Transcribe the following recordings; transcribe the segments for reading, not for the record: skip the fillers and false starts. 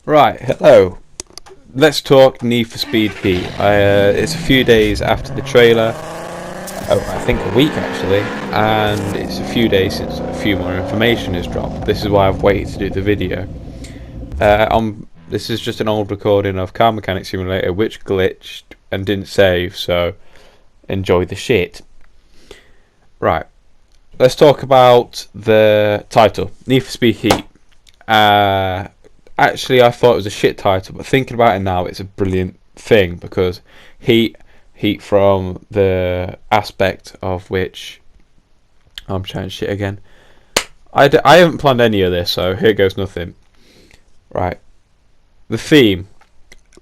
Right, hello. Let's talk Need for Speed Heat. It's a few days after the trailer. Oh, I think a week actually, and it's a few days since a few more information has dropped. This is why I've waited to do the video. This is just an old recording of Car Mechanic Simulator, which glitched and didn't save, so enjoy the shit. Right, let's talk about the title, Need for Speed Heat. Actually, I thought it was a shit title, but thinking about it now, it's a brilliant thing because heat from the aspect of which I'm trying shit again. I haven't planned any of this, so here goes nothing. Right, the theme,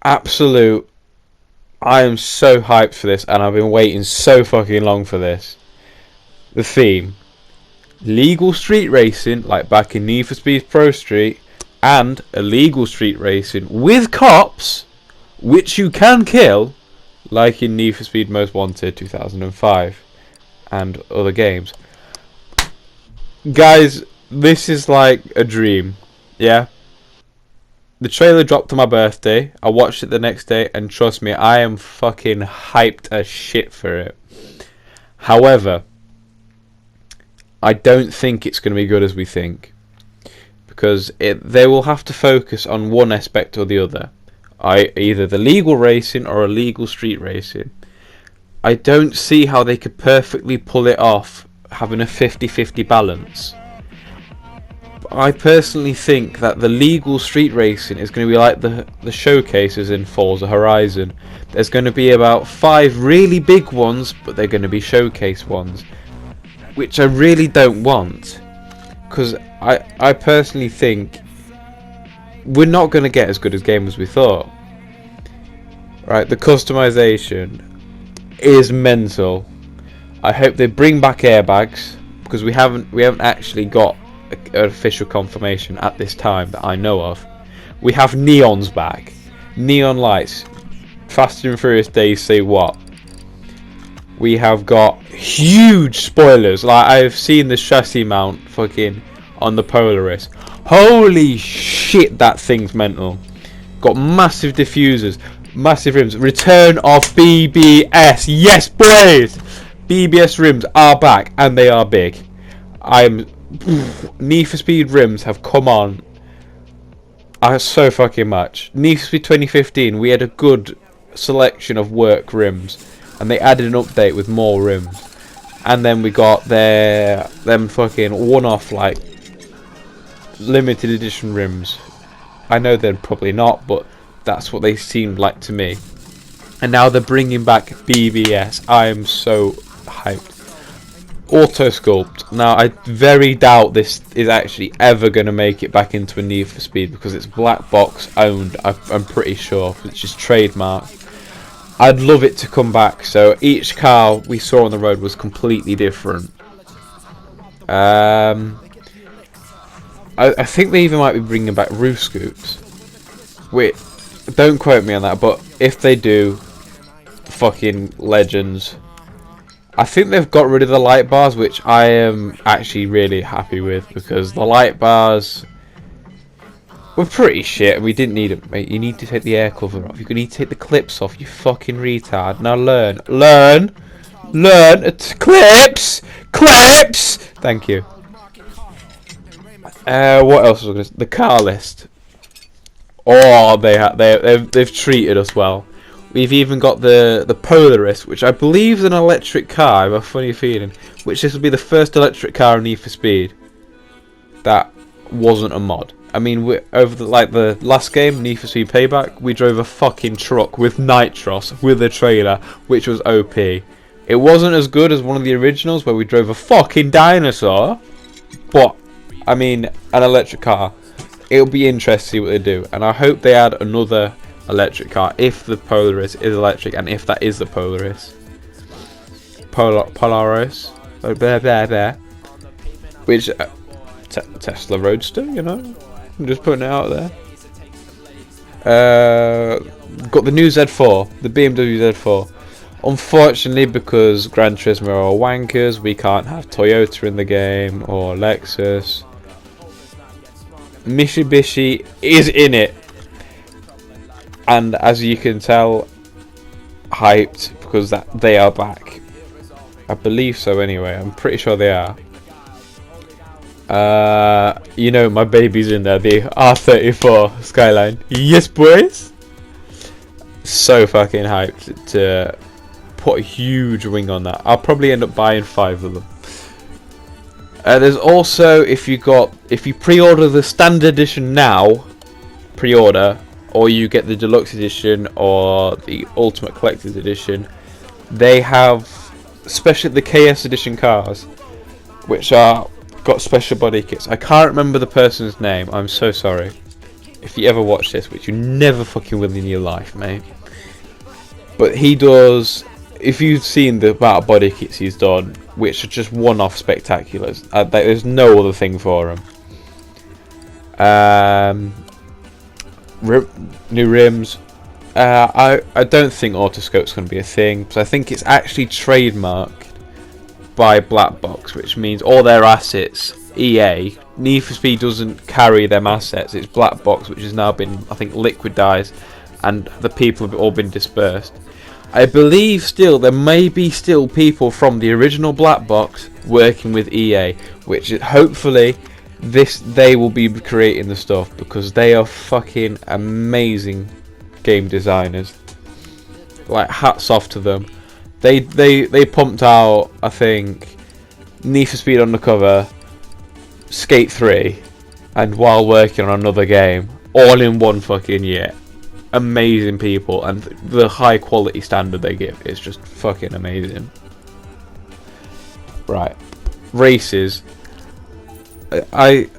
absolute. I am so hyped for this, and I've been waiting so fucking long for this. The theme, legal street racing, like back in Need for Speed Pro Street. And illegal street racing with cops, which you can kill, like in Need for Speed Most Wanted 2005 and other games. Guys, this is like a dream, yeah? The trailer dropped on my birthday, I watched it the next day, and trust me, I am fucking hyped as shit for it. However, I don't think it's going to be good as we think. Because they will have to focus on one aspect or the other, either the legal racing or illegal street racing. I don't see how they could perfectly pull it off, having a 50-50 balance. I personally think that the legal street racing is going to be like the showcases in Forza Horizon. There's going to be about 5 really big ones, but they're going to be showcase ones, which I really don't want. Because I personally think we're not going to get as good a game as we thought. Right, the customization is mental. I hope they bring back airbags, because we haven't actually got an official confirmation at this time that I know of. We have neons back, neon lights. Fast and Furious days say what? We have got huge spoilers. Like, I've seen the chassis mount fucking on the Polaris. Holy shit, that thing's mental. Got massive diffusers, massive rims. Return of BBS. Yes, boys. BBS rims are back, and they are big. Need for Speed rims have come on so fucking much. Need for Speed 2015, we had a good selection of work rims, and they added an update with more rims. And then we got them fucking one-off, like, limited edition rims. I know they're probably not, but that's what they seemed like to me. And now they're bringing back BBS. I am so hyped. Auto Sculpt. Now, I very doubt this is actually ever going to make it back into a Need for Speed, because it's black box owned, I'm pretty sure, which is trademarked. I'd love it to come back, so each car we saw on the road was completely different. I think they even might be bringing back roof scoops. Wait, don't quote me on that, but if they do, fucking legends. I think they've got rid of the light bars, which I am actually really happy with, because the light bars were pretty shit and we didn't need it, mate. You need to take the air cover off. You need to take the clips off, you fucking retard. Now learn. Clips! Thank you. What else was I going to say? The car list. Oh, they've treated us well. We've even got the Polaris, which I believe is an electric car. I have a funny feeling. Which this will be the first electric car in Need for Speed that wasn't a mod. I mean, over the last game, Need for Speed Payback, we drove a fucking truck with nitros with a trailer, which was OP. It wasn't as good as one of the originals where we drove a fucking dinosaur, but I mean, an electric car. It'll be interesting to see what they do, and I hope they add another electric car if the Polaris is electric, and if that is the Polaris. Polaris. Which, Tesla Roadster, you know? I'm just putting it out there. Got the new Z4, the BMW Z4. Unfortunately, because Gran Turismo are wankers, we can't have Toyota in the game or Lexus. Mitsubishi is in it. and as you can tell, hyped because that they are back. I believe so anyway. I'm pretty sure they are. You know, my baby's in there, the R34 Skyline. Yes, boys. So fucking hyped to put a huge wing on that. I'll probably end up buying 5 of them. There's also, if you pre-order the standard edition now, pre-order, or you get the deluxe edition or the ultimate collector's edition, they have the KS edition cars, which are got special body kits. I can't remember the person's name. I'm so sorry. If you ever watch this, which you never fucking will in your life, mate. But he does. If you've seen the amount of body kits he's done, which are just one-off spectaculars, there's no other thing for him. New rims. I don't think autoscope's going to be a thing, because I think it's actually trademarked by Black Box, which means all their assets, EA, Need for Speed doesn't carry them assets. It's Black Box, which has now been, I think, liquidized, and the people have all been dispersed. I believe still there may be still people from the original Black Box working with EA, which hopefully they will be creating the stuff, because they are fucking amazing game designers. Like, hats off to them. They pumped out, I think, Need for Speed Undercover, Skate 3, and while working on another game, all in one fucking year. Amazing people, and the high quality standard they give is just fucking amazing. Right, races. We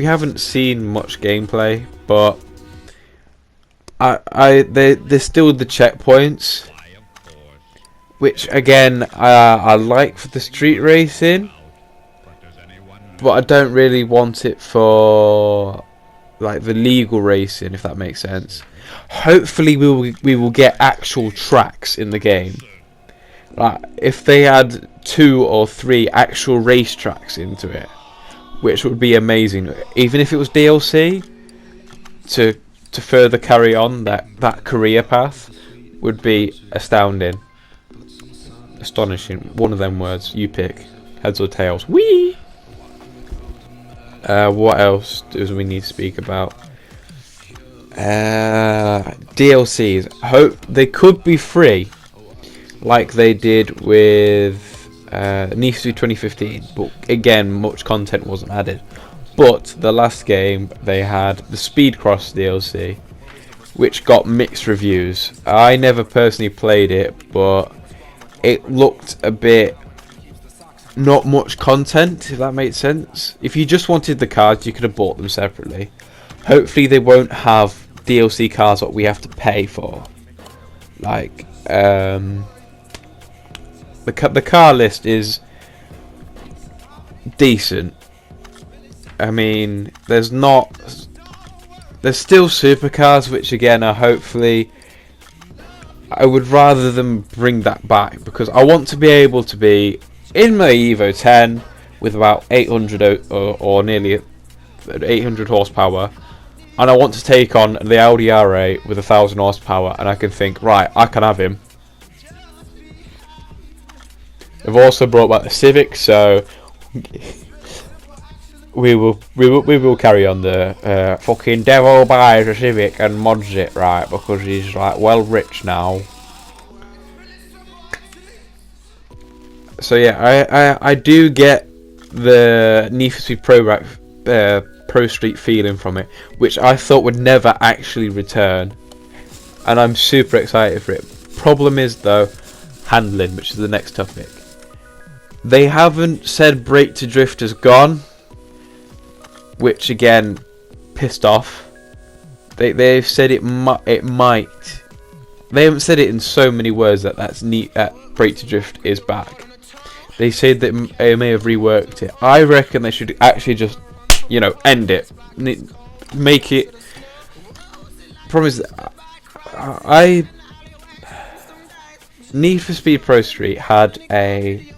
haven't seen much gameplay, but there's still the checkpoints, which again I like for the street racing, but I don't really want it for like the legal racing, if that makes sense. Hopefully we will get actual tracks in the game. Like if they had 2 or 3 actual race tracks into it, which would be amazing. Even if it was DLC to further carry on that career path, would be astounding. Astonishing. One of them words. You pick. Heads or tails. Whee! What else do we need to speak about? DLCs. Hope they could be free, like they did with Need for Speed 2015. But again, much content wasn't added. But the last game they had the Speed Cross DLC, which got mixed reviews. I never personally played it, but it looked a bit not much content, if that makes sense. If you just wanted the cards, you could have bought them separately. Hopefully they won't have DLC cards that we have to pay for. Like the car list is decent. I mean, there's still supercars, which again are hopefully, I would rather them bring that back, because I want to be able to be in my Evo 10 with about 800 or nearly 800 horsepower, and I want to take on the Audi R8 with 1000 horsepower, and I can think, right, I can have him. I've also brought back the Civic, so we will carry on. The fucking devil buys a Civic and mods it, right, because he's like well rich now. So yeah, I do get the Need for Speed Pro Street feeling from it, which I thought would never actually return, and I'm super excited for it. Problem is though, handling, which is the next topic. They haven't said brake to drift is gone, which again pissed off. They've said it might. They haven't said it in so many words that's neat. That brake to drift is back. They said that they may have reworked it. I reckon they should actually just, end it, make it. Problem is, Need for Speed Pro Street had a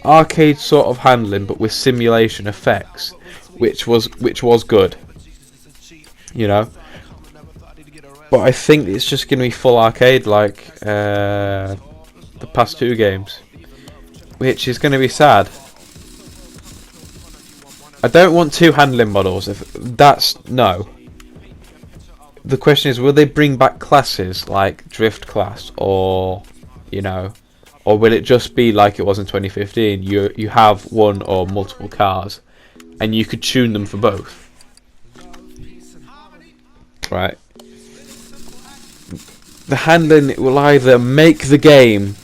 arcade sort of handling, but with simulation effects, which was good. But I think it's just going to be full arcade like the past 2 games, which is going to be sad. I don't want 2 handling models. If that's no. The question is, will they bring back classes like Drift class, or or will it just be like it was in 2015? You have one or multiple cars, and you could tune them for both. Right. The handling will either make the game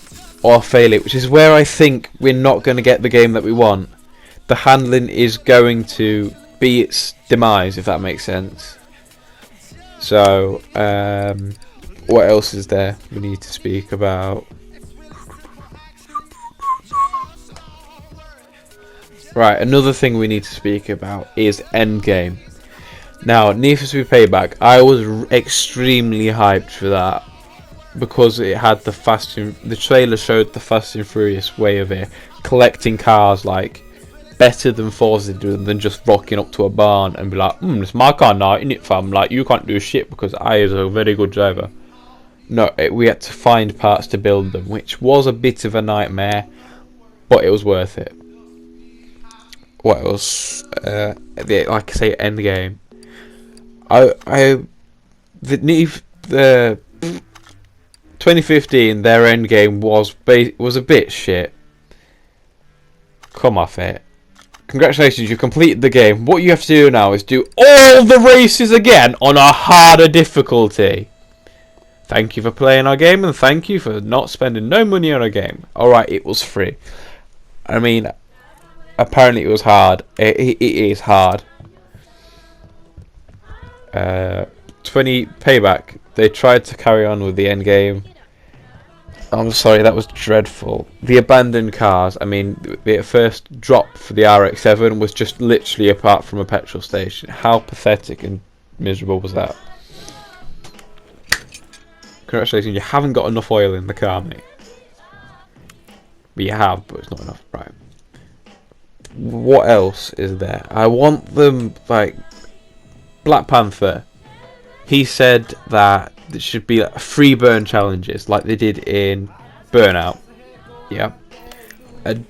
or fail it, which is where I think we're not going to get the game that we want. The handling is going to be its demise, if that makes sense. So, what else is there we need to speak about? Right, another thing we need to speak about is endgame. Now, Need for Speed Payback, I was extremely hyped for that because it had the trailer showed the Fast and Furious way of it, collecting cars like better than Forza do, than just rocking up to a barn and be like, it's my car now, innit fam? Like, you can't do shit because I is a very good driver. No, we had to find parts to build them, which was a bit of a nightmare, but it was worth it. What else? Like I say, endgame. The 2015 their endgame was a bit shit. Come off it. Congratulations, you completed the game. What you have to do now is do all the races again on a harder difficulty. Thank you for playing our game, and thank you for not spending no money on a game. Alright, it was free. I mean, apparently it was hard. It is hard. 20 Payback. They tried to carry on with the end game. I'm sorry, that was dreadful. The abandoned cars. I mean, the first drop for the RX-7 was just literally apart from a petrol station. How pathetic and miserable was that? Congratulations, you haven't got enough oil in the car, mate. But you have, but it's not enough. Right. What else is there? I want them, like, Black Panther. He said that there should be like free burn challenges like they did in Burnout. Yeah. And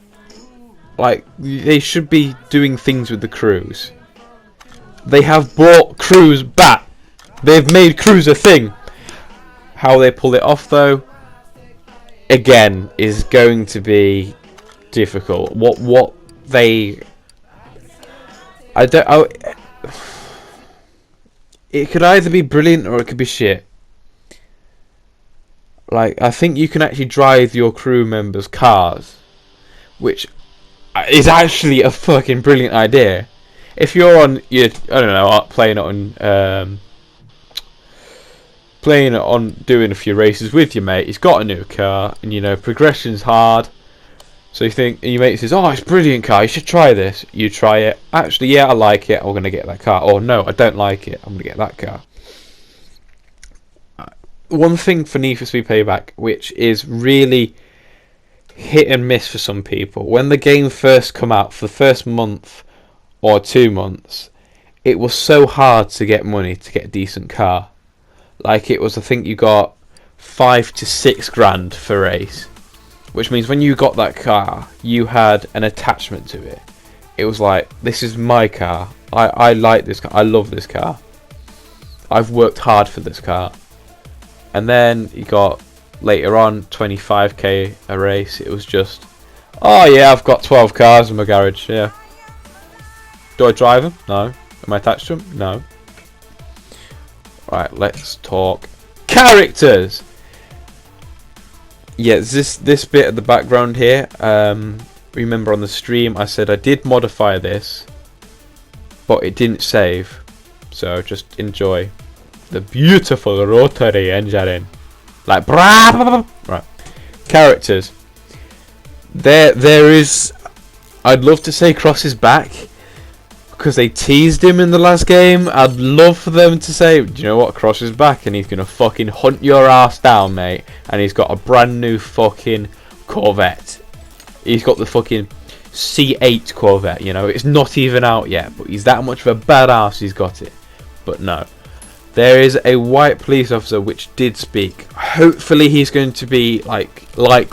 like they should be doing things with the crews. They have brought crews back. They've made crews a thing. How they pull it off though, again, is going to be difficult. What they it could either be brilliant or it could be shit. Like, I think you can actually drive your crew members' cars, which is actually a fucking brilliant idea. If you're on, playing it on doing a few races with your mate, he's got a new car, and progression's hard. So you think, and your mate says, "Oh, it's a brilliant car. You should try this." You try it. Actually, yeah, I like it. I'm gonna get that car. Or no, I don't like it. I'm gonna get that car. One thing for Need for Speed Payback, which is really hit and miss for some people, when the game first come out, for the first month or 2 months, it was so hard to get money to get a decent car. Like it was, I think you got 5 to 6 grand for a race. Which means when you got that car, you had an attachment to it. It was like, this is my car. I like this car. I love this car. I've worked hard for this car. And then you got, later on, 25k a race. It was just, oh yeah, I've got 12 cars in my garage, yeah. Do I drive them? No. Am I attached to them? No. Right, let's talk characters. Yeah, this bit at the background here, remember on the stream I said I did modify this, but it didn't save, so just enjoy the beautiful rotary engine. Like, right. Characters. There is, I'd love to say Cross is back, because they teased him in the last game. I'd love for them to say, do you know what, Cross is back and he's going to fucking hunt your ass down, mate. And he's got a brand new fucking Corvette. He's got the fucking C8 Corvette, it's not even out yet, but he's that much of a badass he's got it. But no. There is a white police officer which did speak. Hopefully he's going to be like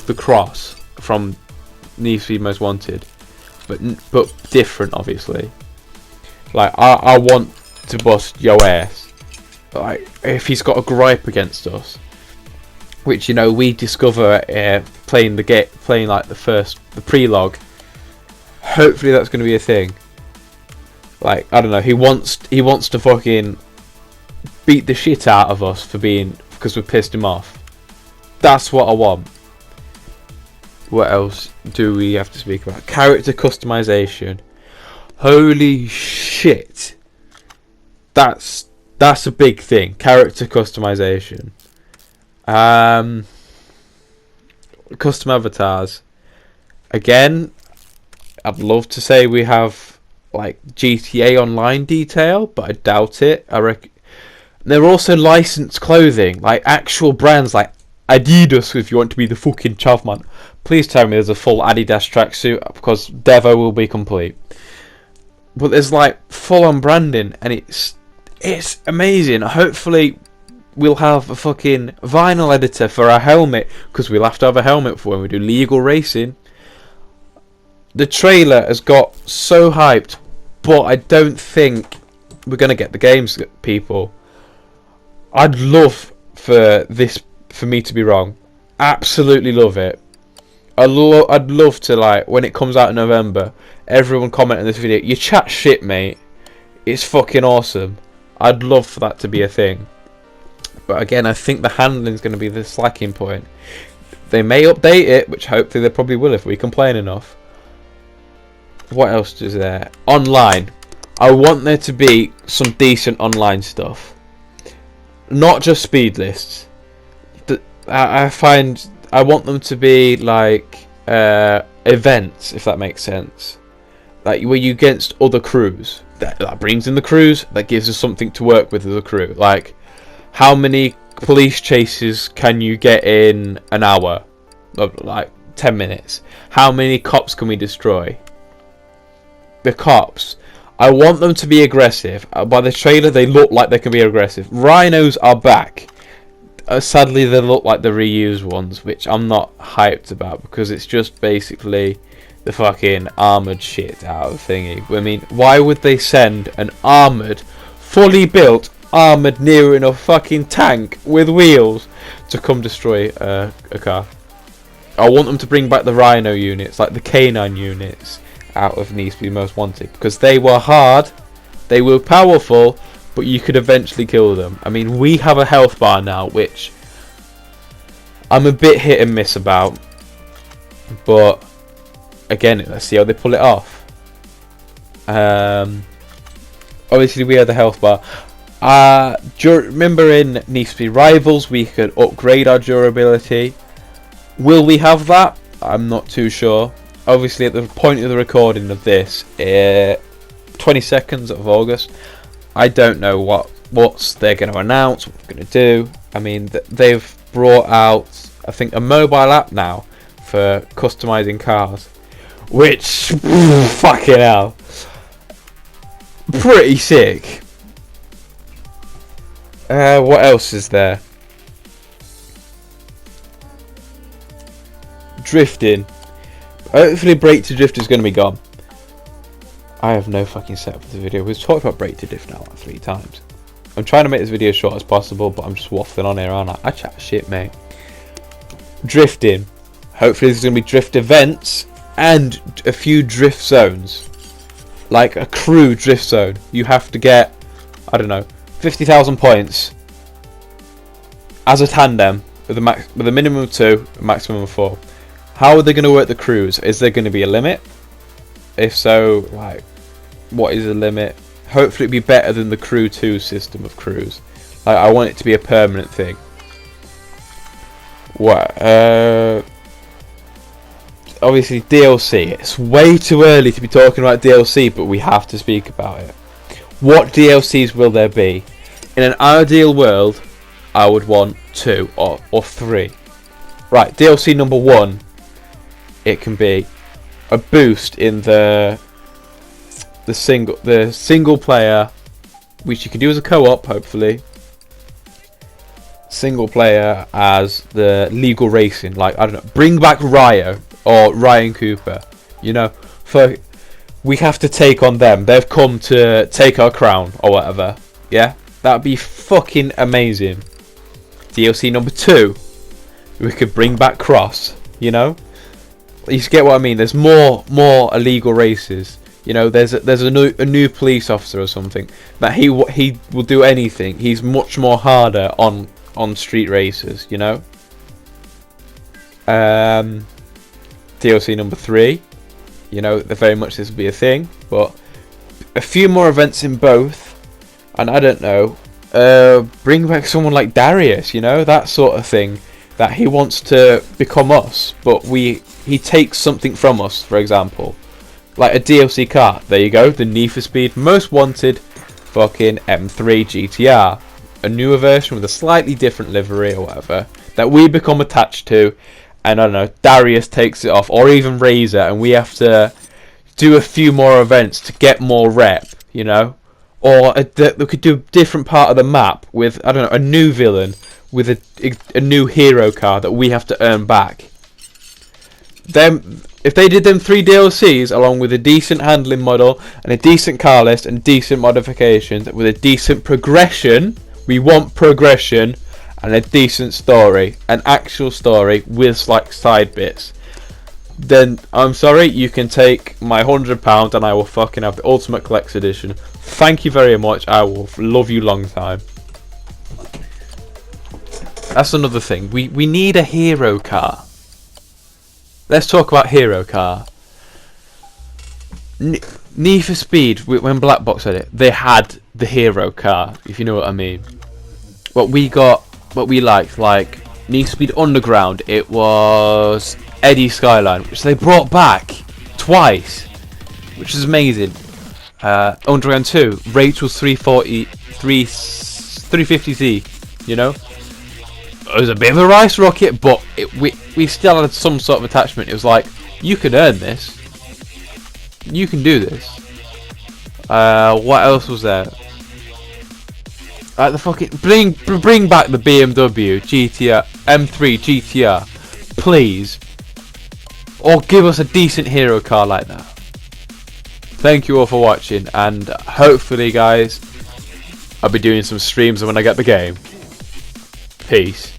the Cross from Need for Speed Most Wanted, but different, obviously. Like I want to bust yo ass. Like if he's got a gripe against us, which we discover playing like the prologue. Hopefully that's going to be a thing. Like I don't know, he wants to fucking beat the shit out of us because we pissed him off. That's what I want. What else do we have to speak about? Character customization. Holy shit. That's a big thing. Character customization. Custom avatars. Again, I'd love to say we have like GTA Online detail, but I doubt it. I reckon they're also licensed clothing, like actual brands like Adidas. If you want to be the fucking chavman, please tell me there's a full Adidas tracksuit, because Devo will be complete. But there's like full-on branding, and it's amazing. Hopefully we'll have a fucking vinyl editor for our helmet, because we'll have to have a helmet for when we do legal racing. The trailer has got so hyped, but I don't think we're going to get the games, people. I'd love for me to be wrong. Absolutely love it. I'd love to, like, when it comes out in November, everyone comment on this video, you chat shit, mate. It's fucking awesome. I'd love for that to be a thing. But again, I think the handling's going to be the slacking point. They may update it, which hopefully they probably will if we complain enough. What else is there? Online. I want there to be some decent online stuff. Not just speed lists. I want them to be like events, if that makes sense. Like where you against other crews. That brings in the crews. That gives us something to work with as a crew. Like, how many police chases can you get in an hour? Like 10 minutes. How many cops can we destroy? The cops, I want them to be aggressive. By the trailer, they look like they can be aggressive. Rhinos are back. Sadly, they look like the reused ones, which I'm not hyped about, because it's just basically the fucking armoured shit out of thingy. I mean, why would they send an armoured, fully built, armoured near enough fucking tank with wheels to come destroy a car? I want them to bring back the Rhino units, like the K9 units, out of Need for Speed Most Wanted, because they were hard, they were powerful, but you could eventually kill them. I mean, we have a health bar now, which I'm a bit hit and miss about, but again, let's see how they pull it off. Obviously we have the health bar. Remember in Need for Speed Rivals we could upgrade our durability? Will we have that? I'm not too sure. Obviously, at the point of the recording of this, 22nd of August, I don't know what they're going to announce, what they're going to do. I mean, they've brought out, I think, a mobile app now for customizing cars, which, fucking hell, pretty sick. What else is there? Drifting. Hopefully Break to Drift is going to be gone. I have no fucking setup for the video. We've talked about Break to Drift now like 3 times. I'm trying to make this video as short as possible, but I'm just waffling on here, aren't I? I chat shit, mate. Drifting. Hopefully there's going to be drift events and a few drift zones. Like a crew drift zone. You have to get, I don't know, 50,000 points as a tandem with a minimum of 2, a maximum of 4. How are they going to work the crews? Is there going to be a limit? If so, like, what is the limit? Hopefully it'd be better than the Crew 2 system of crews. Like, I want it to be a permanent thing. What? Obviously DLC. It's way too early to be talking about DLC, but we have to speak about it. What DLCs will there be? In an ideal world, I would want 2 or 3. Right, DLC number 1. It can be a boost in the single player, which you can do as a co-op, hopefully. single player as the legal racing. Like, I don't know, bring back Ryo or Ryan Cooper. You know, for we have to take on them. They've come to take our crown or whatever. Yeah, that'd be fucking amazing. DLC number 2, we could bring back Cross. You know, you get what I mean. There's more illegal races. You know, there's a new police officer or something that he will do anything. He's much more harder on street races. You know. DLC number 3. You know, very much this will be a thing, but a few more events in both, and I don't know, bring back someone like Darius, you know, that sort of thing, that he wants to become us, but he takes something from us, for example, like a DLC car. There you go, the Need for Speed Most Wanted fucking M3 GTR, a newer version with a slightly different livery or whatever, that we become attached to. And I don't know, Darius takes it off, or even Razor, and we have to do a few more events to get more rep, you know? Or we could do a different part of the map with, I don't know, a new villain with a new hero car that we have to earn back. Them, if they did them 3 DLCs along with a decent handling model and a decent car list and decent modifications with a decent progression, we want progression. And a decent story, an actual story with like side bits, then I'm sorry, you can take my £100 and I will fucking have the Ultimate Collector's Edition. Thank you very much. I will love you long time. That's another thing. We need a hero car. Let's talk about hero car. Need for Speed, when Black Box had it, they had the hero car, if you know what I mean. What we liked, like Need for Speed Underground, it was Eddie Skyline, which they brought back twice, which is amazing. Underground 2, Rachel's 350Z, you know? It was a bit of a rice rocket, but we still had some sort of attachment. It was like, you can earn this. You can do this. What else was there? The fucking bring back the BMW GTR M3 GTR, please, or give us a decent hero car like that. Thank you all for watching, and hopefully, guys, I'll be doing some streams when I get the game. Peace.